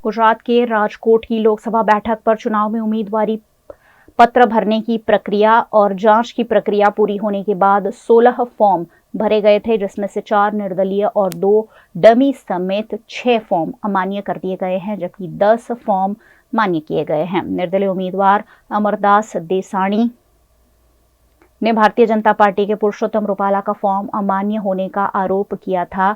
गुजरात के राजकोट की लोकसभा बैठक पर चुनाव में उम्मीदवारी पत्र भरने की प्रक्रिया और जांच की प्रक्रिया पूरी होने के बाद 16 फॉर्म भरे गए थे, जिसमें से 4 निर्दलीय और 2 डमी समेत 6 फॉर्म अमान्य कर दिए गए हैं, जबकि 10 फॉर्म मान्य किए गए हैं। निर्दलीय उम्मीदवार अमरदास देसाणी ने भारतीय जनता पार्टी के पुरुषोत्तम रूपाला का फॉर्म अमान्य होने का आरोप किया था,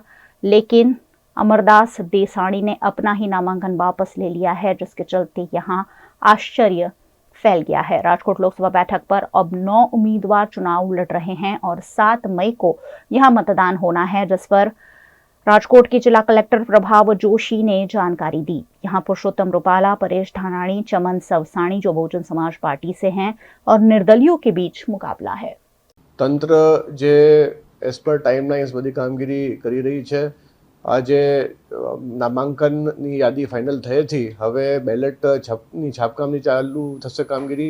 लेकिन अमरदास देसाणी ने अपना ही नामांकन वापस ले लिया है, जिसके चलते यहां आश्चर्य फैल गया है। राजकोट लोकसभा बैठक पर अब 9 उम्मीदवार चुनाव लड़ रहे हैं और 7 मई को यहां मतदान होना है, जिस पर राजकोट के जिला कलेक्टर प्रभाव जोशी ने जानकारी दी। यहां पुरुषोत्तम रूपाला, परेश धानाणी, चमन सवसाणी जो बहुजन समाज पार्टी से हैं और निर्दलियों के बीच मुकाबला है। तंत्र जे एज पर टाइमलाइन्स बधी कामगीरी करी रही है। આજે નામાંકનની યાદી ફાઇનલ થઈ હતી, હવે બેલેટ છાપકામની ચાલુ થશે કામગીરી।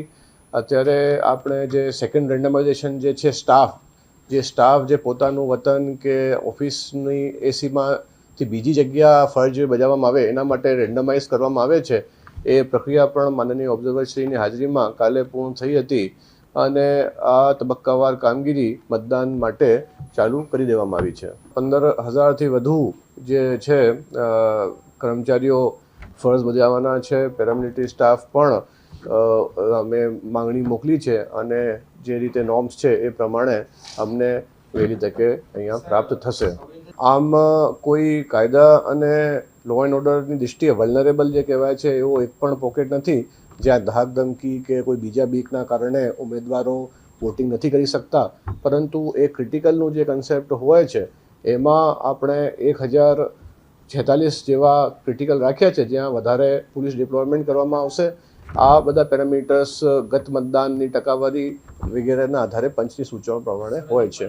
અત્યારે આપણે જે સેકન્ડ રેન્ડમાઇઝેશન જે છે સ્ટાફ જે પોતાનું વતન કે ઓફિસની એસીમાંથી બીજી જગ્યા ફરજ બજાવવામાં આવે એના માટે રેન્ડમાઇઝ કરવામાં આવે છે। એ પ્રક્રિયા પણ માનનીય ઓબ્ઝર્વરશ્રીની હાજરીમાં કાલે પૂર્ણ થઈ હતી અને આ તબક્કાવાર કામગીરી મતદાન માટે ચાલુ કરી દેવામાં આવી છે। 15,000થી વધુ જે છે કર્મચારીઓ ફરજ બજાવવાના છે। પેરામિલિટરી સ્ટાફ પણ અમે માંગણી મોકલી છે અને જે રીતે નોર્મ્સ છે એ પ્રમાણે અમને વહેલી તકે અહીંયા પ્રાપ્ત થશે। આમ કોઈ કાયદા અને લો એન્ડ ઓર્ડરની દૃષ્ટિએ વલ્નરેબલ જે કહેવાય છે એવો એક પણ પોકેટ નથી જ્યાં ધાક ધમકી કે કોઈ બીજા બીકના કારણે ઉમેદવારો વોટિંગ નથી કરી શકતા, પરંતુ એ ક્રિટિકલનું જે કન્સેપ્ટ હોય છે એમાં આપણે 1046 જેવા ક્રિટિકલ રાખ્યા છે જ્યાં વધારે પોલીસ ડિપ્લોયમેન્ટ કરવામાં આવશે। આ બધા પેરામીટર્સ ગત મતદાનની ટકાવારી વગેરેના આધારે પંચની સૂચનાઓ પ્રમાણે હોય છે।